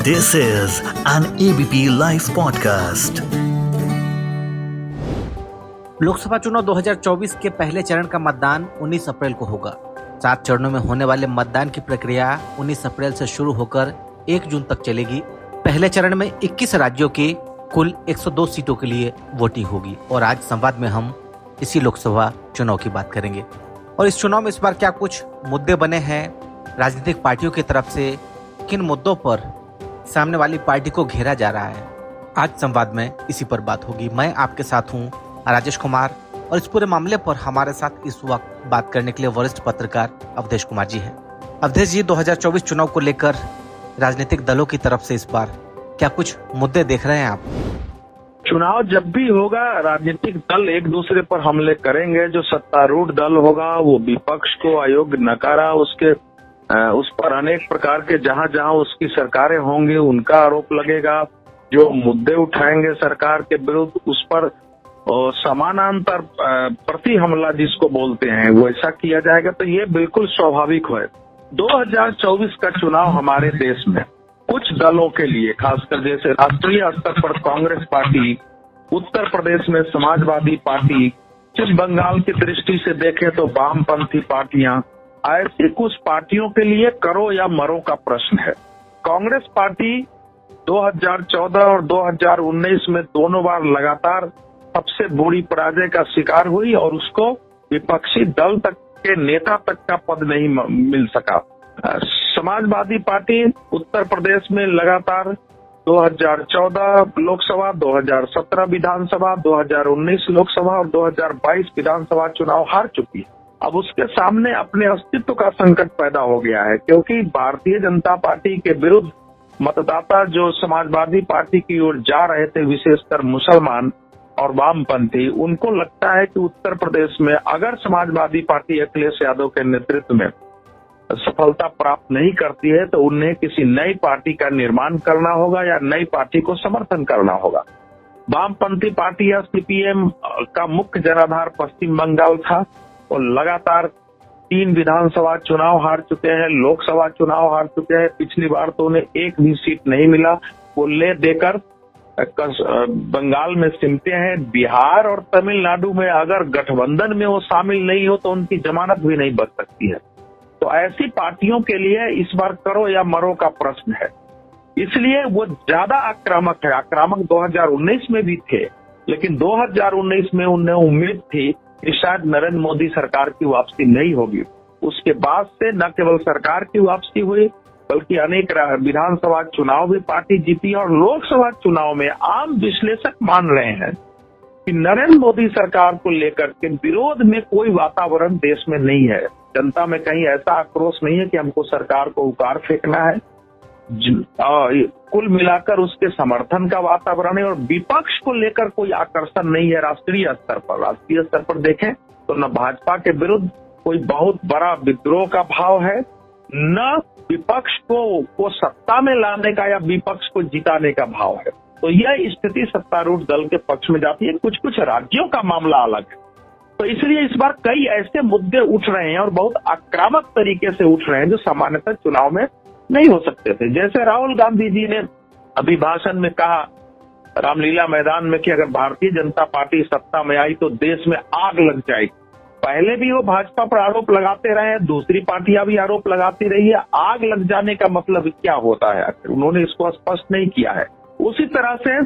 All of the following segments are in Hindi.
This is an ABP Life podcast. Lok Sabha चुनाव 2024 के पहले चरण का मतदान 19 अप्रैल को होगा। 7 चरणों में होने वाले मतदान की प्रक्रिया 19 अप्रैल से शुरू होकर 1 जून तक चलेगी। पहले चरण में 21 राज्यों की कुल 102 सीटों के लिए वोटिंग होगी और आज संवाद में हम इसी लोकसभा चुनाव की बात करेंगे। और इस चुनाव में इस बार क्या कुछ मुद्दे बने हैं, राजनीतिक पार्टियों की तरफ से किन मुद्दों पर सामने वाली पार्टी को घेरा जा रहा है, आज संवाद में इसी पर बात होगी। मैं आपके साथ हूं राजेश कुमार और इस पूरे मामले पर हमारे साथ इस वक्त बात करने के लिए वरिष्ठ पत्रकार अवधेश कुमार जी हैं। अवधेश जी, 2024 चुनाव को लेकर राजनीतिक दलों की तरफ से इस बार क्या कुछ मुद्दे देख रहे हैं आप? चुनाव जब भी होगा राजनीतिक दल एक दूसरे पर हमले करेंगे। जो सत्तारूढ़ दल होगा वो विपक्ष को अयोग्य नकारा, उस पर अनेक प्रकार के जहां जहां उसकी सरकारें होंगी उनका आरोप लगेगा। जो मुद्दे उठाएंगे सरकार के विरुद्ध उस पर समानांतर प्रति हमला जिसको बोलते हैं वो ऐसा किया जाएगा। तो ये बिल्कुल स्वाभाविक है। 2024 का चुनाव हमारे देश में कुछ दलों के लिए, खासकर जैसे राष्ट्रीय स्तर पर कांग्रेस पार्टी, उत्तर प्रदेश में समाजवादी पार्टी, पश्चिम बंगाल की दृष्टि से देखें तो वामपंथी पार्टियां, ऐसी कुछ पार्टियों के लिए करो या मरो का प्रश्न है। कांग्रेस पार्टी 2014 और 2019 में दोनों बार लगातार सबसे बुरी पराजय का शिकार हुई और उसको विपक्षी दल तक के नेता तक का पद नहीं मिल सका। समाजवादी पार्टी उत्तर प्रदेश में लगातार 2014 लोकसभा, 2017 विधानसभा, 2019 लोकसभा और 2022 विधानसभा चुनाव हार चुकी है। अब उसके सामने अपने अस्तित्व का संकट पैदा हो गया है, क्योंकि भारतीय जनता पार्टी के विरुद्ध मतदाता जो समाजवादी पार्टी की ओर जा रहे थे, विशेषकर मुसलमान और वामपंथी, उनको लगता है कि उत्तर प्रदेश में अगर समाजवादी पार्टी अखिलेश यादव के नेतृत्व में सफलता प्राप्त नहीं करती है तो उन्हें किसी नई पार्टी का निर्माण करना होगा या नई पार्टी को समर्थन करना होगा। वामपंथी पार्टी या सीपीएम का मुख्य जनाधार पश्चिम बंगाल था और लगातार 3 विधानसभा चुनाव हार चुके हैं, लोकसभा चुनाव हार चुके हैं। पिछली बार तो उन्हें एक भी सीट नहीं मिला। वो ले देकर बंगाल में सिमटे हैं। बिहार और तमिलनाडु में अगर गठबंधन में वो शामिल नहीं हो तो उनकी जमानत भी नहीं बच सकती है। तो ऐसी पार्टियों के लिए इस बार करो या मरो का प्रश्न है। इसलिए वो ज्यादा आक्रामक है। आक्रामक 2019 में भी थे, लेकिन 2019 में उन्हें उम्मीद थी कि शायद नरेंद्र मोदी सरकार की वापसी नहीं होगी। उसके बाद से न केवल सरकार की वापसी हुई बल्कि अनेक विधानसभा चुनाव भी पार्टी जीती और लोकसभा चुनाव में आम विश्लेषक मान रहे हैं कि नरेंद्र मोदी सरकार को लेकर के विरोध में कोई वातावरण देश में नहीं है। जनता में कहीं ऐसा आक्रोश नहीं है कि हमको सरकार को उतार फेंकना है। कुल मिलाकर उसके समर्थन का वातावरण है और विपक्ष को लेकर कोई आकर्षण नहीं है। राष्ट्रीय स्तर पर देखें तो न भाजपा के विरुद्ध कोई बहुत बड़ा विद्रोह का भाव है, न विपक्ष को सत्ता में लाने का या विपक्ष को जिताने का भाव है। तो यह स्थिति सत्तारूढ़ दल के पक्ष में जाती है। कुछ कुछ राज्यों का मामला अलग है। तो इसलिए इस बार कई ऐसे मुद्दे उठ रहे हैं और बहुत आक्रामक तरीके से उठ रहे हैं जो सामान्यतः चुनाव में नहीं हो सकते थे। जैसे राहुल गांधी जी ने अभी भाषण में कहा रामलीला मैदान में कि अगर भारतीय जनता पार्टी सत्ता में आई तो देश में आग लग जाएगी। पहले भी वो भाजपा पर आरोप लगाते रहे हैं, दूसरी पार्टियां भी आरोप लगाती रही है। आग लग जाने का मतलब क्या होता है, उन्होंने इसको स्पष्ट नहीं किया है। उसी तरह से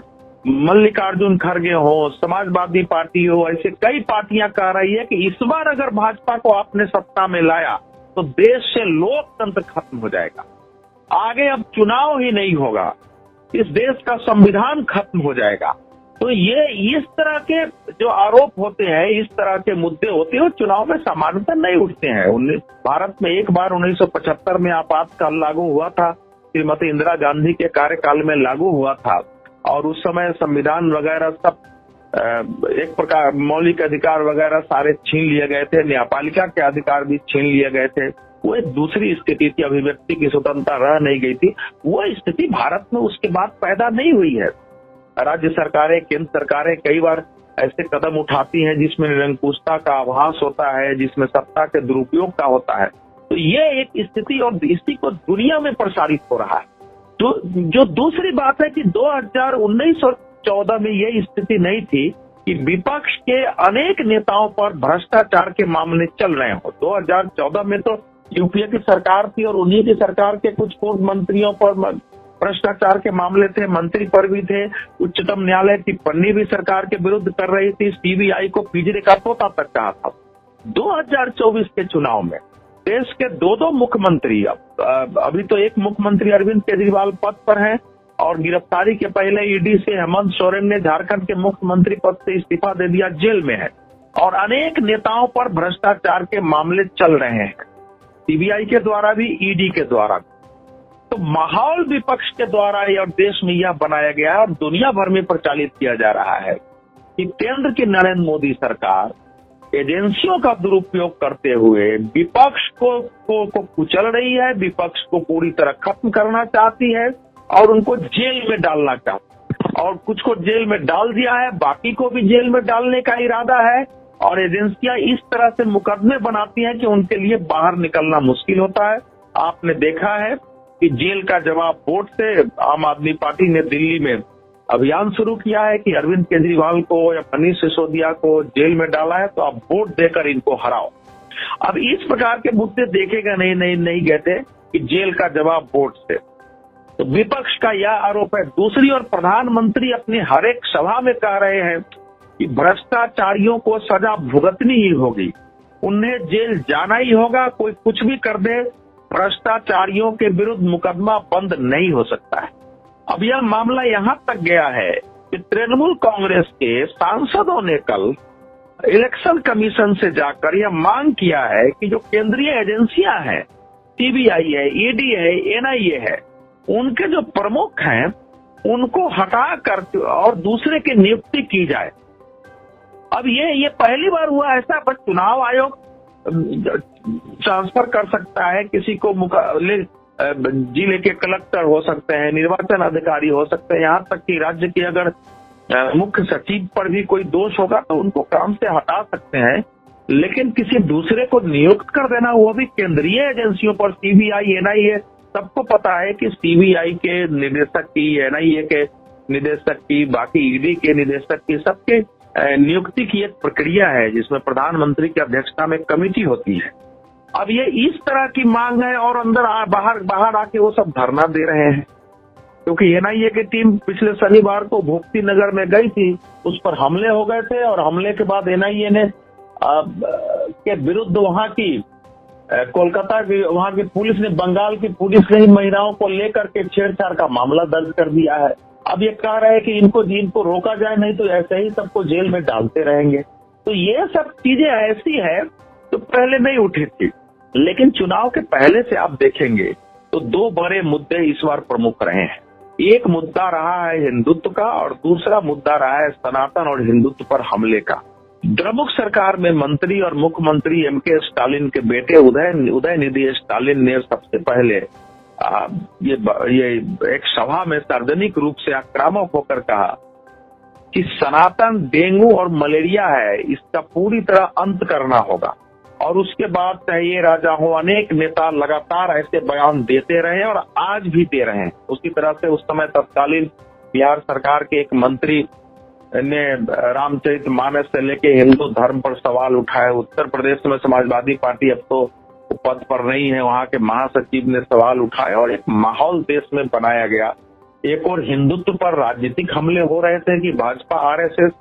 मल्लिकार्जुन खड़गे हो, समाजवादी पार्टी हो, ऐसे कई पार्टियां कह रही है कि इस बार अगर भाजपा को आपने सत्ता में लाया तो देश से लोकतंत्र खत्म हो जाएगा, आगे अब चुनाव ही नहीं होगा, इस देश का संविधान खत्म हो जाएगा। तो ये इस तरह के जो आरोप होते हैं, इस तरह के मुद्दे होते हैं, वो चुनाव में सामान्यतः नहीं उठते हैं। भारत में एक बार 1975 में आपातकाल लागू हुआ था, श्रीमती इंदिरा गांधी के कार्यकाल में लागू हुआ था और उस समय संविधान वगैरह सब एक प्रकार मौलिक अधिकार वगैरह सारे छीन लिए गए थे, न्यायपालिका के अधिकार भी छीन लिए गए थे। वो एक दूसरी स्थिति थी, अभिव्यक्ति की स्वतंत्रता रह नहीं गई थी। वो स्थिति भारत में उसके बाद पैदा नहीं हुई है। राज्य सरकारें, केंद्र सरकारें कई बार ऐसे कदम उठाती हैं जिसमें निरंकुशता का आभास होता है, जिसमें सत्ता के दुरुपयोग का होता है। तो ये एक स्थिति और इसी को दुनिया में प्रसारित हो रहा है। जो दूसरी बात है कि 2019 और 14 में ये स्थिति नहीं थी कि विपक्ष के अनेक नेताओं पर भ्रष्टाचार के मामले चल रहे हो। 2014 में तो यूपीए की सरकार थी और उन्हीं की सरकार के कुछ पूर्व मंत्रियों पर भ्रष्टाचार के मामले थे, मंत्री पर भी थे। उच्चतम न्यायालय टिप्पणी भी सरकार के विरुद्ध कर रही थी, सीबीआई को पिंजरे का तोता तक कहा था। 2024 के चुनाव में देश के दो मुख्यमंत्री, अभी तो एक मुख्यमंत्री अरविंद केजरीवाल पद पर हैं और गिरफ्तारी के पहले ईडी से हेमंत सोरेन ने झारखंड के मुख्यमंत्री पद से इस्तीफा दे दिया, जेल में है। और अनेक नेताओं पर भ्रष्टाचार के मामले चल रहे हैं, सीबीआई के द्वारा भी, ईडी के द्वारा भी। तो माहौल विपक्ष के द्वारा और देश में यह बनाया गया है और दुनिया भर में प्रचालित किया जा रहा है कि केंद्र की नरेंद्र मोदी सरकार एजेंसियों का दुरुपयोग करते हुए विपक्ष को कुचल रही है, विपक्ष को पूरी तरह खत्म करना चाहती है और उनको जेल में डालना चाहती है। और कुछ को जेल में डाल दिया है, बाकी को भी जेल में डालने का इरादा है। और एजेंसियां इस तरह से मुकदमे बनाती हैं कि उनके लिए बाहर निकलना मुश्किल होता है। आपने देखा है कि जेल का जवाब वोट से आम आदमी पार्टी ने दिल्ली में अभियान शुरू किया है कि अरविंद केजरीवाल को या मनीष सिसोदिया को जेल में डाला है, तो आप वोट देकर इनको हराओ। अब इस प्रकार के मुद्दे देखेगा नहीं गए थे कि जेल का जवाब वोट से। तो विपक्ष का यह आरोप है। दूसरी ओर प्रधानमंत्री अपनी हर एक सभा में कह रहे हैं कि भ्रष्टाचारियों को सजा भुगतनी ही होगी, उन्हें जेल जाना ही होगा, कोई कुछ भी कर दे, भ्रष्टाचारियों के विरुद्ध मुकदमा बंद नहीं हो सकता है। अब यह मामला यहां तक गया है कि तृणमूल कांग्रेस के सांसदों ने कल इलेक्शन कमीशन से जाकर यह मांग किया है कि जो केंद्रीय एजेंसियां हैं, सीबीआई है, ईडी है, एनआईए है, उनके जो प्रमुख हैं उनको हटा कर और दूसरे की नियुक्ति की जाए। अब ये पहली बार हुआ ऐसा, बट चुनाव आयोग ट्रांसफर कर सकता है किसी को, जिले के कलेक्टर हो सकते हैं, निर्वाचन अधिकारी हो सकते हैं, यहाँ तक कि राज्य के अगर मुख्य सचिव पर भी कोई दोष होगा तो उनको काम से हटा सकते हैं। लेकिन किसी दूसरे को नियुक्त कर देना, वो भी केंद्रीय एजेंसियों पर, सीबीआई, एनआईए, सबको पता है कि सीबीआई के निदेशक की, एनआईए के निदेशक की, बाकी ईडी के निदेशक की, सबके नियुक्ति की एक प्रक्रिया है जिसमें प्रधानमंत्री की अध्यक्षता में कमेटी होती है। अब ये इस तरह की मांग है और अंदर बाहर आके वो सब धरना दे रहे हैं, क्योंकि एनआईए की टीम पिछले शनिवार को भोक्ती नगर में गई थी, उस पर हमले हो गए थे और हमले के बाद एनआईए ने के विरुद्ध वहां की कोलकाता की वहां की पुलिस ने, बंगाल की पुलिस ने महिलाओं को लेकर के छेड़छाड़ का मामला दर्ज कर दिया है। अब ये कह रहे हैं कि इनको रोका जाए, नहीं तो ऐसे ही सबको जेल में डालते रहेंगे। तो ये सब चीजें ऐसी है तो पहले नहीं उठी थी, लेकिन चुनाव के पहले से आप देखेंगे तो दो बड़े मुद्दे इस बार प्रमुख रहे हैं। एक मुद्दा रहा है हिंदुत्व का और दूसरा मुद्दा रहा है सनातन और हिंदुत्व पर हमले का। द्रमुक सरकार में मंत्री और मुख्यमंत्री एमके स्टालिन के बेटे उदयनिधि स्टालिन ने सबसे पहले ये एक सभा में सार्वजनिक रूप से आक्रामक होकर कहा कि सनातन डेंगू और मलेरिया है, इसका पूरी तरह अंत करना होगा। और उसके बाद चाहे ये राजा हो, अनेक नेता लगातार ऐसे बयान देते रहे और आज भी दे रहे हैं। उसी तरह से उस समय तत्कालीन बिहार सरकार के एक मंत्री ने रामचरितमानस से लेके हिंदू धर्म पर सवाल उठाए। उत्तर प्रदेश में समाजवादी पार्टी अब तो पद पर नहीं है, वहां के महासचिव ने सवाल उठाए और एक माहौल देश में बनाया गया। एक और हिंदुत्व पर राजनीतिक हमले हो रहे थे कि भाजपा आरएसएस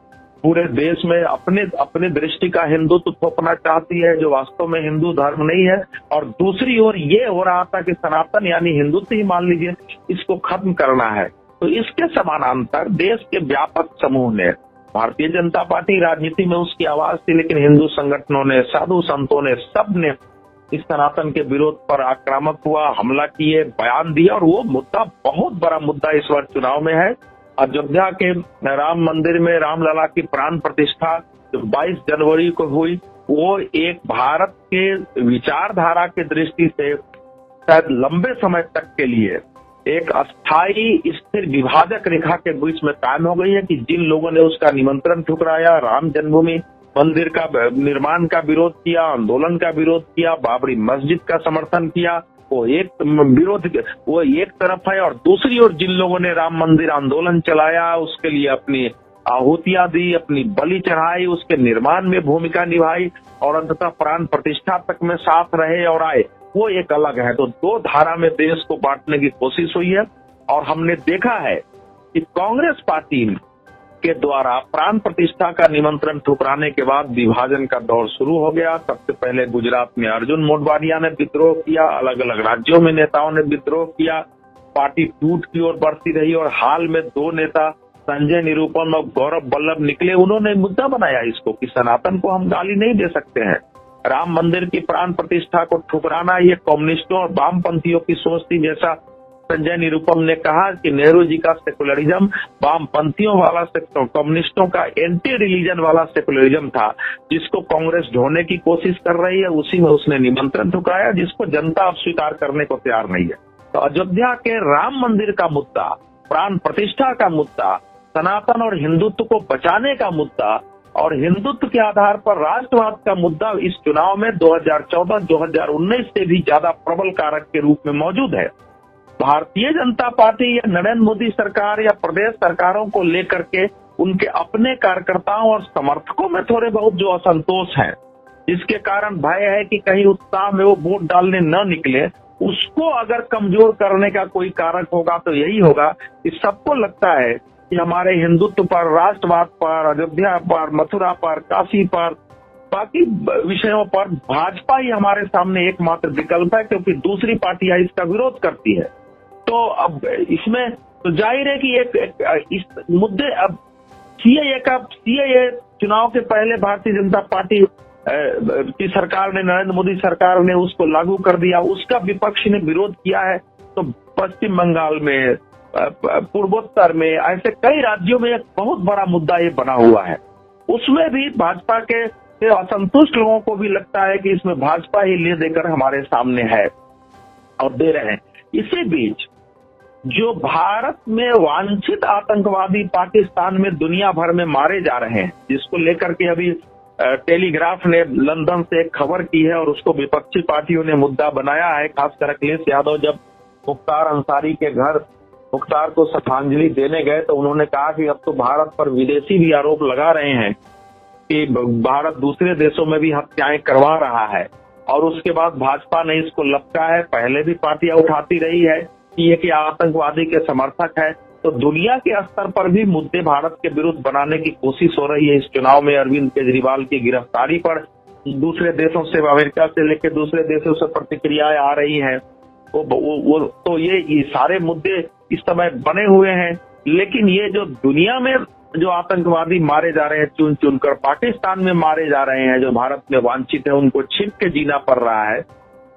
पूरे देश में अपने दृष्टि का हिंदुत्व थोपना चाहती है जो वास्तव में हिंदू धर्म नहीं है। और दूसरी ओर ये हो रहा था कि सनातन यानी हिंदुत्व ही मान लीजिए, इसको खत्म करना है। तो इसके समानांतर देश के व्यापक समूह ने, भारतीय जनता पार्टी राजनीति में उसकी आवाज थी, लेकिन हिंदू संगठनों ने, साधु संतों ने, सब ने इस सनातन के विरोध पर आक्रामक हुआ, हमला किए, बयान दिया। और वो मुद्दा बहुत बड़ा मुद्दा इस बार चुनाव में है। अयोध्या के राम मंदिर में रामलला की प्राण प्रतिष्ठा जो 22 जनवरी को हुई, वो एक भारत के विचारधारा की दृष्टि से शायद लंबे समय तक के लिए एक अस्थायी स्थिर विभाजक रेखा के बीच में कायम हो गई है कि जिन लोगों ने उसका निमंत्रण ठुकराया, राम जन्मभूमि मंदिर का निर्माण का विरोध किया, आंदोलन का विरोध किया, बाबरी मस्जिद का समर्थन किया, वो एक विरोध, वो एक तरफ है, और दूसरी ओर जिन लोगों ने राम मंदिर आंदोलन चलाया, उसके लिए अपनी आहुतियां दी, अपनी बलि चढ़ाई, उसके निर्माण में भूमिका निभाई और अंततः प्राण प्रतिष्ठा तक में साथ रहे और आए, वो एक अलग है। तो दो धारा में देश को बांटने की कोशिश हुई है और हमने देखा है कि कांग्रेस पार्टी के द्वारा प्राण प्रतिष्ठा का निमंत्रण ठुकराने के बाद विभाजन का दौर शुरू हो गया। सबसे पहले गुजरात में अर्जुन मोढवाडिया ने विद्रोह किया, अलग अलग राज्यों में नेताओं ने विद्रोह किया, पार्टी टूट की ओर बढ़ती रही और हाल में दो नेता संजय निरुपम और गौरव वल्लभ निकले, उन्होंने मुद्दा बनाया इसको कि सनातन को हम गाली नहीं दे सकते हैं। राम मंदिर की प्राण प्रतिष्ठा को ठुकराना ये कम्युनिस्टों और वामपंथियों की सोच थी। जैसा संजय निरुपम ने कहा कि नेहरू जी का सेकुलरिज्म वामपंथियों वाला, कम्युनिस्टों का एंटी रिलीजन वाला सेकुलरिज्म था, जिसको कांग्रेस ढोने की कोशिश कर रही है। उसी में उसने निमंत्रण ठुकराया, जिसको जनता अब स्वीकार करने को तैयार नहीं है। तो अयोध्या के राम मंदिर का मुद्दा, प्राण प्रतिष्ठा का मुद्दा, सनातन और हिंदुत्व को बचाने का मुद्दा और हिंदुत्व के आधार पर राष्ट्रवाद का मुद्दा इस चुनाव में 2014-2019 से भी ज्यादा प्रबल कारक के रूप में मौजूद है। भारतीय जनता पार्टी या नरेंद्र मोदी सरकार या प्रदेश सरकारों को लेकर के उनके अपने कार्यकर्ताओं और समर्थकों में थोड़े बहुत जो असंतोष है, जिसके कारण भय है कि कहीं उत्साह में वो वोट डालने न निकले, उसको अगर कमजोर करने का कोई कारक होगा तो यही होगा कि सबको लगता है कि हमारे हिंदुत्व पर, राष्ट्रवाद पर, अयोध्या पर, मथुरा पर, काशी पर, बाकी विषयों पर भाजपा ही हमारे सामने एकमात्र विकल्प है, क्योंकि दूसरी पार्टियां इसका विरोध करती है। तो अब इसमें तो जाहिर है कि इस मुद्दे, अब सीएए चुनाव के पहले भारतीय जनता पार्टी की सरकार ने, नरेंद्र मोदी सरकार ने उसको लागू कर दिया, उसका विपक्ष ने विरोध किया है। तो पश्चिम बंगाल में, पूर्वोत्तर में, ऐसे कई राज्यों में एक बहुत बड़ा मुद्दा ये बना हुआ है। उसमें भी भाजपा के असंतुष्ट लोगों को भी लगता है कि इसमें भाजपा ही ले देकर हमारे सामने है और दे रहे हैं। इसी बीच जो भारत में वांछित आतंकवादी पाकिस्तान में दुनिया भर में मारे जा रहे हैं, जिसको लेकर के अभी टेलीग्राफ ने लंदन से एक खबर की है और उसको विपक्षी पार्टियों ने मुद्दा बनाया है। खासकर अखिलेश यादव जब मुख्तार अंसारी के घर मुख्तार को श्रद्धांजलि देने गए तो उन्होंने कहा कि अब तो भारत पर विदेशी भी आरोप लगा रहे हैं कि भारत दूसरे देशों में भी हत्याएं करवा रहा है। और उसके बाद भाजपा ने इसको लपका है, पहले भी पार्टियां उठाती रही है कि ये कि आतंकवादी के समर्थक है। तो दुनिया के स्तर पर भी मुद्दे भारत के विरुद्ध बनाने की कोशिश हो रही है। इस चुनाव में अरविंद केजरीवाल की गिरफ्तारी पर दूसरे देशों से, अमेरिका से लेकर दूसरे देशों से प्रतिक्रियाएं आ रही हैं। तो ये सारे मुद्दे इस समय बने हुए हैं। लेकिन ये जो दुनिया में जो आतंकवादी मारे जा रहे हैं, चुन चुनकर पाकिस्तान में मारे जा रहे हैं, जो भारत में वांछित है, उनको छिप के जीना पड़ रहा है,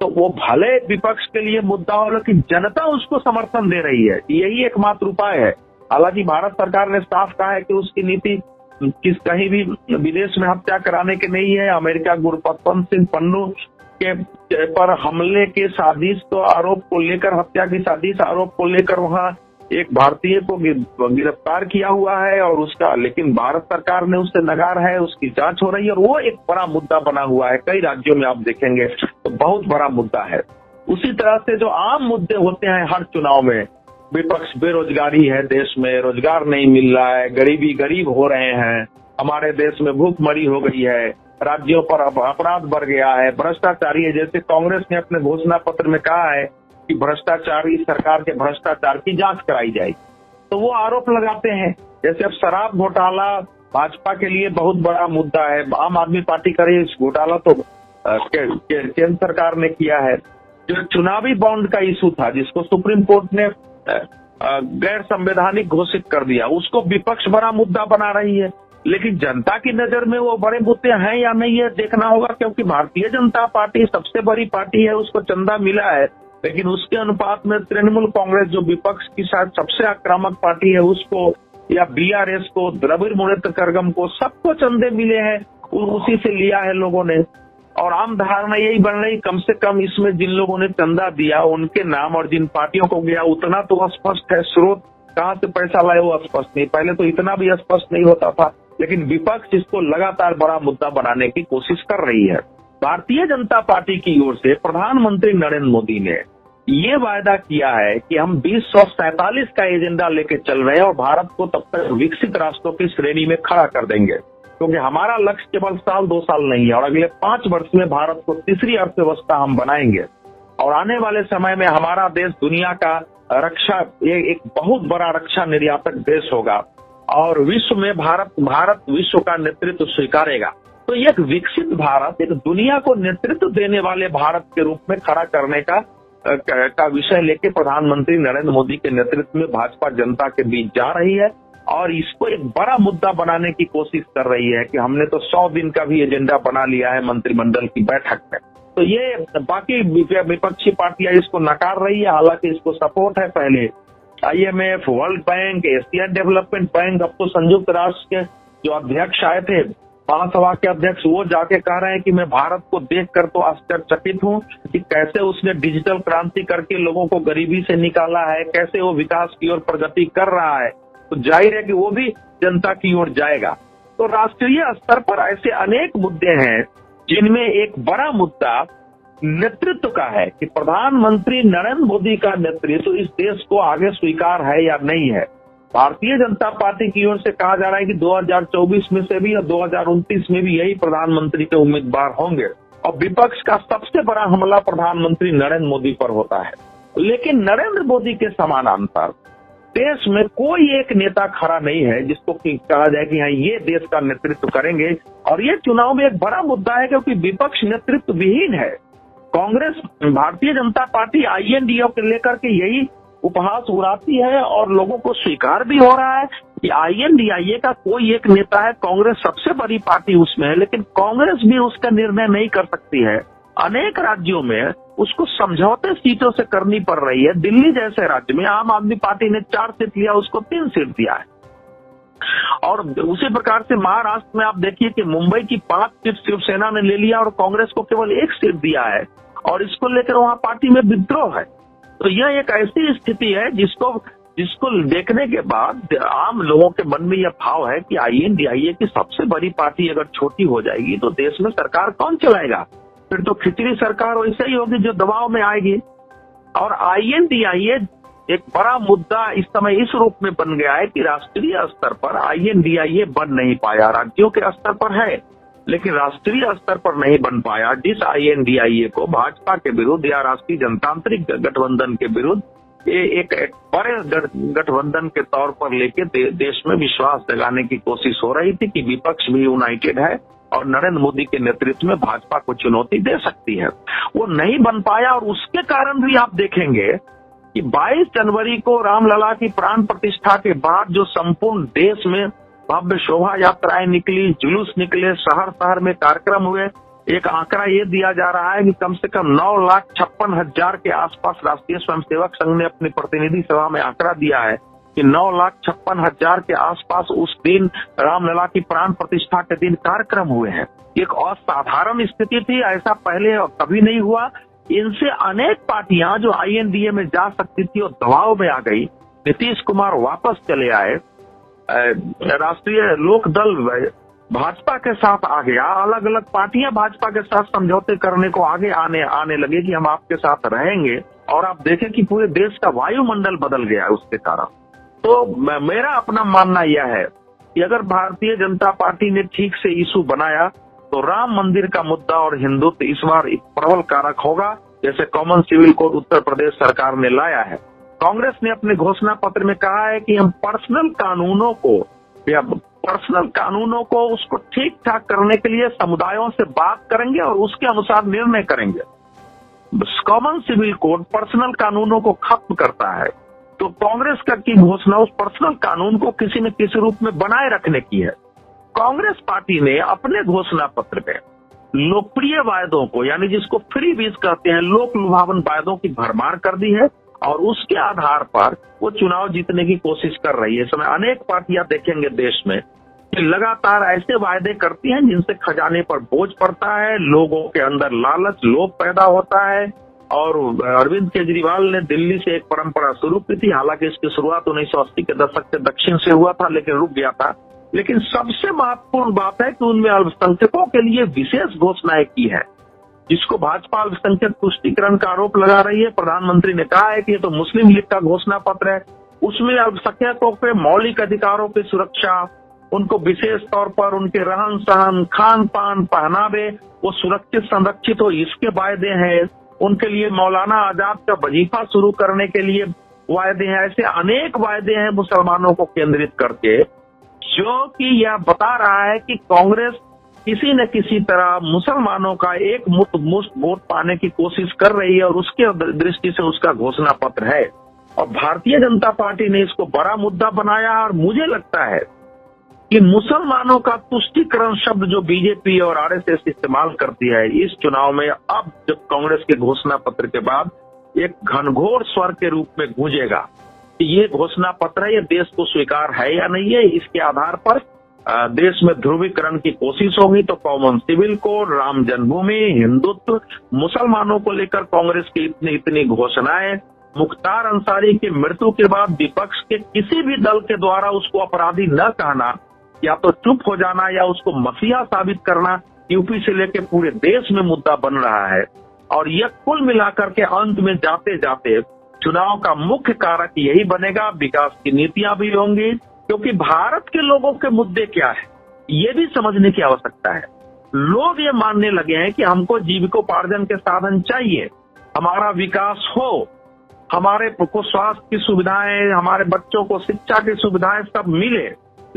तो वो भले विपक्ष के लिए मुद्दा हो, लेकिन जनता उसको समर्थन दे रही है। यही एकमात्र उपाय है। हालांकि भारत सरकार ने साफ कहा है कि उसकी नीति कहीं भी विदेश में हत्या कराने की नहीं है। अमेरिका गुरपतवंत सिंह पन्नू के पर हमले के साजिश को आरोप को लेकर, हत्या की साजिश आरोप को लेकर वहां एक भारतीय को गिरफ्तार किया हुआ है और उसका, लेकिन भारत सरकार ने उससे नकार है, उसकी जांच हो रही है और वो एक बड़ा मुद्दा बना हुआ है। कई राज्यों में आप देखेंगे तो बहुत बड़ा मुद्दा है। उसी तरह से जो आम मुद्दे होते हैं हर चुनाव में, विपक्ष, बेरोजगारी है, देश में रोजगार नहीं मिल रहा है, गरीब हो रहे हैं, हमारे देश में भूखमरी हो गई है, राज्यों पर अपराध बढ़ गया है, भ्रष्टाचारी है। जैसे कांग्रेस ने अपने घोषणा पत्र में कहा है कि भ्रष्टाचार, इस सरकार के भ्रष्टाचार की जांच कराई जाएगी, तो वो आरोप लगाते हैं। जैसे अब शराब घोटाला भाजपा के लिए बहुत बड़ा मुद्दा है। आम आदमी पार्टी करे इस घोटाला तो केंद्र सरकार ने किया है। जो चुनावी बॉन्ड का इशू था, जिसको सुप्रीम कोर्ट ने गैर संवैधानिक घोषित कर दिया, उसको विपक्ष बड़ा मुद्दा बना रही है। लेकिन जनता की नजर में वो बड़े मुद्दे हैं या नहीं, है देखना होगा, क्योंकि भारतीय जनता पार्टी सबसे बड़ी पार्टी है, उसको चंदा मिला है। लेकिन उसके अनुपात में तृणमूल कांग्रेस, जो विपक्ष की शायद सबसे आक्रामक पार्टी है, उसको, या बीआरएस को, द्रविड़ मुनेत्र कड़गम को, सबको चंदे मिले हैं, उसी से लिया है लोगों ने। और आम धारणा यही बन रही, कम से कम इसमें जिन लोगों ने चंदा दिया उनके नाम और जिन पार्टियों को गया उतना तो स्पष्ट है, स्रोत कहाँ से पैसा लाए वो स्पष्ट नहीं। पहले तो इतना भी स्पष्ट नहीं होता था, लेकिन विपक्ष इसको लगातार बड़ा मुद्दा बनाने की कोशिश कर रही है। भारतीय जनता पार्टी की ओर से प्रधानमंत्री नरेंद्र मोदी ने ये वायदा किया है कि हम 2047 का एजेंडा लेके चल रहे हैं और भारत को तब तक विकसित राष्ट्रों की श्रेणी में खड़ा कर देंगे, क्योंकि हमारा लक्ष्य केवल साल 2 साल नहीं है और अगले 5 वर्ष में भारत को तीसरी अर्थव्यवस्था हम बनाएंगे और आने वाले समय में हमारा देश दुनिया का रक्षा एक बहुत बड़ा रक्षा निर्यातक देश होगा और विश्व में भारत विश्व का नेतृत्व स्वीकारेगा। तो एक विकसित भारत, एक दुनिया को नेतृत्व देने वाले भारत के रूप में खड़ा करने का विषय लेके प्रधानमंत्री नरेंद्र मोदी के नेतृत्व में भाजपा जनता के बीच जा रही है और इसको एक बड़ा मुद्दा बनाने की कोशिश कर रही है कि हमने तो 100 दिन का भी एजेंडा बना लिया है मंत्रिमंडल की बैठक में। तो ये बाकी विपक्षी पार्टियां इसको नकार रही है, हालांकि इसको सपोर्ट है। पहले IMF, world bank, Asian development bank, अब तो संयुक्त राष्ट्र के जो अध्यक्ष आए थे, महासभा के अध्यक्ष, वो जाके कह रहे हैं कि मैं भारत को देखकर तो आश्चर्यचकित हूँ कि कैसे उसने डिजिटल क्रांति करके लोगों को गरीबी से निकाला है, कैसे वो विकास की ओर प्रगति कर रहा है। तो जाहिर है कि वो भी जनता की ओर जाएगा। तो राष्ट्रीय स्तर पर ऐसे अनेक मुद्दे हैं जिनमें एक बड़ा मुद्दा नेतृत्व का है कि प्रधानमंत्री नरेंद्र मोदी का नेतृत्व इस देश को आगे स्वीकार है या नहीं है। भारतीय जनता पार्टी की ओर से कहा जा रहा है कि 2024 में से भी और 2029 में भी यही प्रधानमंत्री के उम्मीदवार होंगे और विपक्ष का सबसे बड़ा हमला प्रधानमंत्री नरेंद्र मोदी पर होता है। लेकिन नरेंद्र मोदी के समानांतर देश में कोई एक नेता खड़ा नहीं है जिसको कहा जाए कि हाँ ये देश का नेतृत्व करेंगे। और ये चुनाव में एक बड़ा मुद्दा है क्योंकि विपक्ष नेतृत्व विहीन है। कांग्रेस, भारतीय जनता पार्टी INDO के लेकर के यही उपहास उड़ाती है और लोगों को स्वीकार भी हो रहा है कि INDIA का कोई एक नेता है। कांग्रेस सबसे बड़ी पार्टी उसमें है, लेकिन कांग्रेस भी उसका निर्णय नहीं कर सकती है। अनेक राज्यों में उसको समझौते सीटों से करनी पड़ रही है। दिल्ली जैसे राज्य में आम आदमी पार्टी ने 4 सीट लिया, उसको 3 सीट दिया है। और उसी प्रकार से महाराष्ट्र में आप देखिए कि मुंबई की 5 सीट शिवसेना ने ले लिया और कांग्रेस को केवल 1 सीट दिया है और इसको लेकर वहां पार्टी में विद्रोह है। तो यह एक ऐसी स्थिति है जिसको देखने के बाद आम लोगों के मन में यह भाव है कि INDIA की सबसे बड़ी पार्टी अगर छोटी हो जाएगी तो देश में सरकार कौन चलाएगा? फिर तो खिचड़ी सरकार वैसे ही होगी जो दबाव में आएगी। और INDIA एक बड़ा मुद्दा इस समय इस रूप में बन गया है कि राष्ट्रीय स्तर पर INDIA बन नहीं पाया। राज्यों के स्तर पर है लेकिन राष्ट्रीय स्तर पर नहीं बन पाया। जिस INDIA को भाजपा के विरुद्ध या राष्ट्रीय जनतांत्रिक गठबंधन के विरुद्ध एक बड़े गठबंधन के तौर पर लेके देश में विश्वास जगाने की कोशिश हो रही थी कि विपक्ष भी यूनाइटेड है और नरेंद्र मोदी के नेतृत्व में भाजपा को चुनौती दे सकती है, वो नहीं बन पाया। और उसके कारण भी आप देखेंगे कि 22 जनवरी को रामलला की प्राण प्रतिष्ठा के बाद जो संपूर्ण देश में भव्य शोभा यात्राएं निकली, जुलूस निकले, शहर शहर में कार्यक्रम हुए। एक आंकड़ा ये दिया जा रहा है कि कम से कम 9,56,000 के आसपास राष्ट्रीय स्वयंसेवक संघ ने अपनी प्रतिनिधि सभा में आंकड़ा दिया है कि 9,56,000 के आसपास उस दिन रामलला की प्राण प्रतिष्ठा के दिन कार्यक्रम हुए हैं। एक असाधारण स्थिति थी, ऐसा पहले कभी नहीं हुआ। इनसे अनेक पार्टियां जो INDA में जा सकती थी और दबाव में आ गई। नीतीश कुमार वापस चले आए, राष्ट्रीय लोक दल भाजपा के साथ आ गया, अलग अलग पार्टियां भाजपा के साथ समझौते करने को आगे आने लगे कि हम आपके साथ रहेंगे। और आप देखें कि पूरे देश का वायुमंडल बदल गया है उसके कारण। तो मेरा अपना मानना यह है कि अगर भारतीय जनता पार्टी ने ठीक से इशू बनाया तो राम मंदिर का मुद्दा और हिंदुत्व इस बार प्रबल कारक होगा, जैसे common civil code Uttar Pradesh सरकार ने लाया है। कांग्रेस ने अपने घोषणा पत्र में कहा है कि हम पर्सनल कानूनों को उसको ठीक ठाक करने के लिए समुदायों से बात करेंगे और उसके अनुसार निर्णय करेंगे। कॉमन सिविल कोड पर्सनल कानूनों को खत्म करता है, तो कांग्रेस की घोषणा उस पर्सनल कानून को किसी न किसी रूप में बनाए रखने की है। कांग्रेस पार्टी ने अपने घोषणा पत्र में लोकप्रिय वायदों को, यानी जिसको फ्री बीज कहते हैं, लोक लुभावन वायदों की भरमार कर दी है और उसके आधार पर वो चुनाव जीतने की कोशिश कर रही है। इस समय अनेक पार्टियां देखेंगे देश में कि लगातार ऐसे वायदे करती हैं जिनसे खजाने पर बोझ पड़ता है, लोगों के अंदर लालच, लोभ पैदा होता है। और अरविंद केजरीवाल ने दिल्ली से एक परंपरा शुरू की थी, हालांकि इसकी शुरुआत 1980 के दशक के दक्षिण से हुआ था लेकिन रुक गया था। लेकिन सबसे महत्वपूर्ण बात है कि उनमें अल्पसंख्यकों के लिए विशेष घोषणाएं की है जिसको भाजपा अल्पसंख्यक तुष्टीकरण का आरोप लगा रही है। प्रधानमंत्री ने कहा है कि ये तो मुस्लिम लीग का घोषणा पत्र है, उसमें अल्पसंख्यकों के मौलिक अधिकारों की सुरक्षा, उनको विशेष तौर पर उनके रहन सहन, खान पान, पहनावे वो सुरक्षित संरक्षित हो, इसके वायदे हैं। उनके लिए मौलाना आजाद का वजीफा शुरू करने के लिए वायदे हैं। ऐसे अनेक वायदे हैं मुसलमानों को केंद्रित करके, जो कि यह बता रहा है कि कांग्रेस किसी न किसी तरह मुसलमानों का एक मुश्त वोट पाने की कोशिश कर रही है और उसके दृष्टि से उसका घोषणा पत्र है। और भारतीय जनता पार्टी ने इसको बड़ा मुद्दा बनाया और मुझे लगता है कि मुसलमानों का तुष्टीकरण शब्द जो बीजेपी और आरएसएस इस्तेमाल करती है इस चुनाव में, अब जब कांग्रेस के घोषणा पत्र के बाद एक घनघोर स्वर के रूप में गूंजेगा कि ये घोषणा पत्र है, ये देश को स्वीकार है या नहीं है। इसके आधार पर देश में ध्रुवीकरण की कोशिश होगी तो कॉमन सिविल कोड, राम जन्मभूमि, हिंदुत्व, मुसलमानों को लेकर कांग्रेस की इतनी घोषणाएं, मुख्तार अंसारी की मृत्यु के बाद विपक्ष के किसी भी दल के द्वारा उसको अपराधी न कहना, या तो चुप हो जाना या उसको मसीहा साबित करना, यूपी से लेकर पूरे देश में मुद्दा बन रहा है। और यह कुल मिलाकर के अंत में जाते जाते चुनाव का मुख्य कारक यही बनेगा। विकास की नीतियां भी होंगी, क्योंकि भारत के लोगों के मुद्दे क्या है ये भी समझने की आवश्यकता है। लोग ये मानने लगे हैं कि हमको जीविकोपार्जन के साधन चाहिए, हमारा विकास हो, हमारे को स्वास्थ्य की सुविधाएं, हमारे बच्चों को शिक्षा की सुविधाएं सब मिले,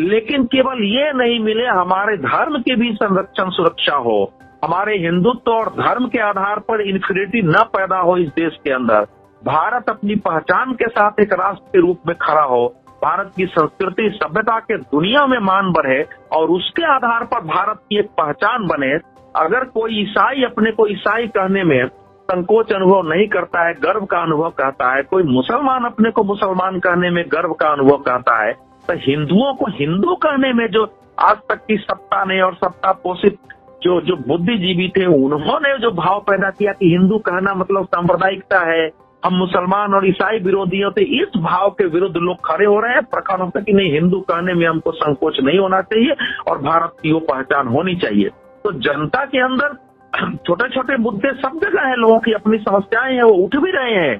लेकिन केवल ये नहीं मिले, हमारे धर्म की भी संरक्षण सुरक्षा हो, हमारे हिंदुत्व और धर्म के आधार पर इन्फिनिटी न पैदा हो इस देश के अंदर। भारत अपनी पहचान के साथ एक राष्ट्र के रूप में खड़ा हो, भारत की संस्कृति सभ्यता के दुनिया में मान बढ़े और उसके आधार पर भारत की एक पहचान बने। अगर कोई ईसाई अपने को ईसाई कहने में संकोच अनुभव नहीं करता है, गर्व का अनुभव कहता है, कोई मुसलमान अपने को मुसलमान कहने में गर्व का अनुभव कहता है, तो हिंदुओं को हिंदू कहने में जो आज तक की सत्ता ने और सत्ता पोषित जो बुद्धिजीवी थे उन्होंने जो भाव पैदा किया कि हिंदू कहना मतलब सांप्रदायिकता है, हम मुसलमान और ईसाई विरोधी होते, इस भाव के विरुद्ध लोग खड़े हो रहे हैं। प्रखर होता है कि नहीं, हिंदू कहने में हमको संकोच नहीं होना चाहिए और भारत की वो पहचान होनी चाहिए। तो जनता के अंदर छोटे छोटे मुद्दे सब जगह है, लोगों की अपनी समस्याएं हैं, वो उठ भी रहे हैं।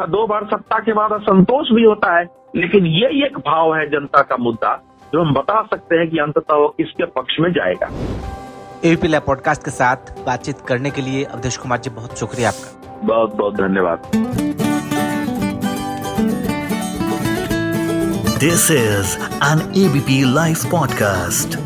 2 बार सत्ता के बाद असंतोष भी होता है, लेकिन ये एक भाव है जनता का मुद्दा जो हम बता सकते हैं कि अंततः वो किसके पक्ष में जाएगा। एबीपी लाइव पॉडकास्ट के साथ बातचीत करने के लिए अवधेश कुमार जी बहुत शुक्रिया आपका। बहुत बहुत धन्यवाद। This is an ABP Live podcast.